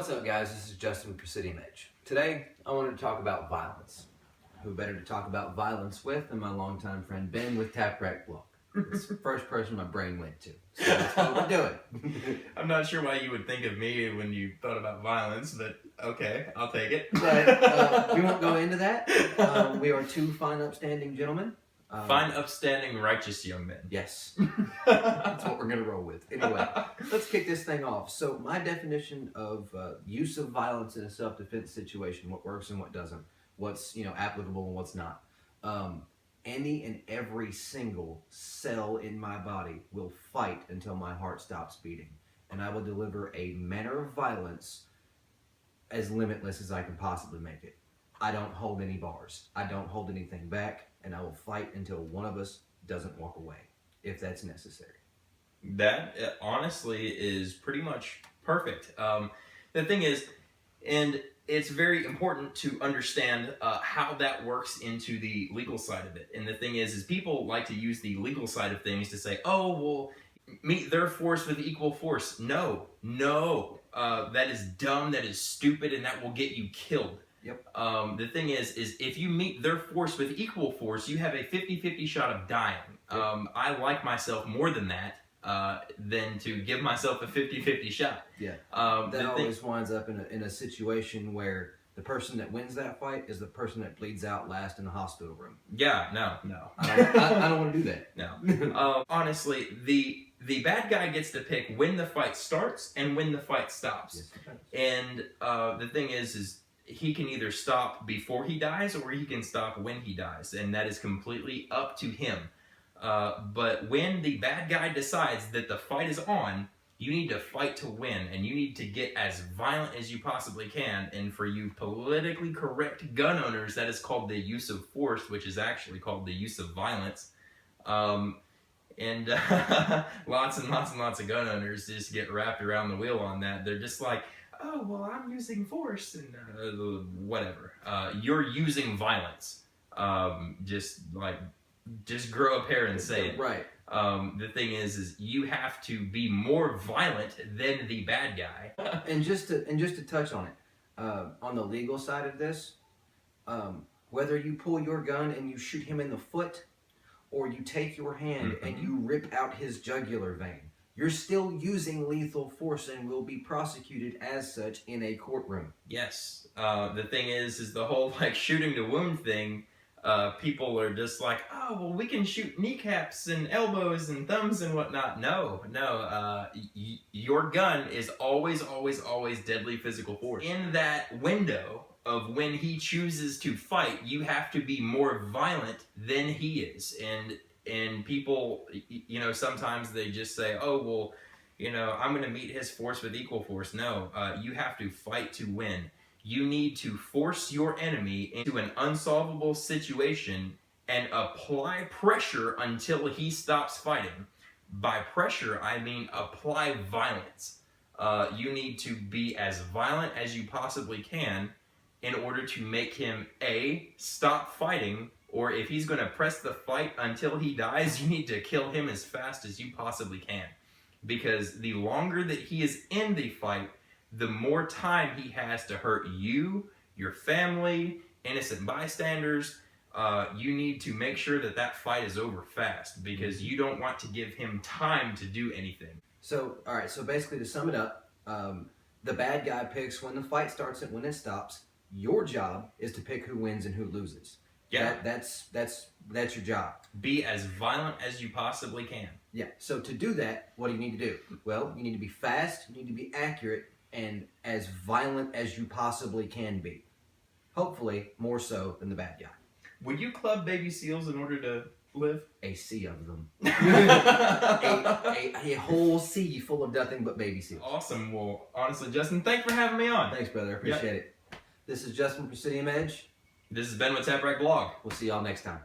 What's up, guys? This is Justin with Praesidium. Today, I wanted to talk about violence. Who better to talk about violence with than my longtime friend Ben with Tap Rack Blog. It's the first person my brain went to. So that's what we're doing. I'm not sure why you would think of me when you thought about violence, but okay, I'll take it. But we won't go into that. We are two fine, upstanding gentlemen. Fine, upstanding, righteous young men. Yes. That's what we're going to roll with. Anyway, let's kick this thing off. So my definition of use of violence in a self-defense situation, what works and what doesn't, what's applicable and what's not. Any and every single cell in my body will fight until my heart stops beating. And I will deliver a manner of violence as limitless as I can possibly make it. I don't hold any bars. I don't hold anything back. And I will fight until one of us doesn't walk away, if that's necessary. That, honestly, is pretty much perfect. The thing is, and it's very important to understand how that works into the legal side of it. And the thing is people like to use the legal side of things to say, oh, well, meet their force with equal force. No, that is dumb, that is stupid, and that will get you killed. Yep. The thing is if you meet their force with equal force, you have a 50-50 shot of dying. Yep. I like myself more than that, than to give myself a 50-50 shot. Yeah. That always winds up in a situation where the person that wins that fight is the person that bleeds out last in the hospital room. Yeah, no. I don't want to do that. No. Honestly, the bad guy gets to pick when the fight starts and when the fight stops. Yes. And the thing is he can either stop before he dies or he can stop when he dies, and that is completely up to him. But when the bad guy decides that the fight is on, you need to fight to win, and you need to get as violent as you possibly can. And for you politically correct gun owners, that is called the use of force, which is actually called the use of violence. And lots and lots of gun owners just get wrapped around the wheel on that. They're just like, oh, well, I'm using force and whatever. You're using violence. Just grow a pair and say it. Right. The thing is you have to be more violent than the bad guy. And just to touch on it, on the legal side of this, whether you pull your gun and you shoot him in the foot, or you take your hand and you rip out his jugular vein, you're still using lethal force and will be prosecuted as such in a courtroom. Yes. The thing is the whole shooting to wound thing. People are just like, oh, well, we can shoot kneecaps and elbows and thumbs and whatnot. No. Your gun is always deadly physical force. In that window of when he chooses to fight, you have to be more violent than he is. And people, sometimes they just say, oh, well, I'm going to meet his force with equal force. No, you have to fight to win. You need to force your enemy into an unsolvable situation and apply pressure until he stops fighting. By pressure, I mean apply violence. You need to be as violent as you possibly can in order to make him, A, stop fighting, or if he's going to press the fight until he dies, you need to kill him as fast as you possibly can. Because the longer that he is in the fight, the more time he has to hurt you, your family, innocent bystanders. You need to make sure that fight is over fast, because you don't want to give him time to do anything. So, all right, so basically to sum it up, the bad guy picks when the fight starts and when it stops. Your job is to pick who wins and who loses. Yeah. That's your job. Be as violent as you possibly can. Yeah. So to do that, what do you need to do? Well, you need to be fast, you need to be accurate, and as violent as you possibly can be. Hopefully, more so than the bad guy. Would you club baby seals in order to live? A sea of them. a whole sea full of nothing but baby seals. Awesome. Well, honestly, Justin, thanks for having me on. Thanks, brother. I appreciate it. This is Justin from Praesidium Edge. This has been with Tap Rack Blog. We'll see y'all next time.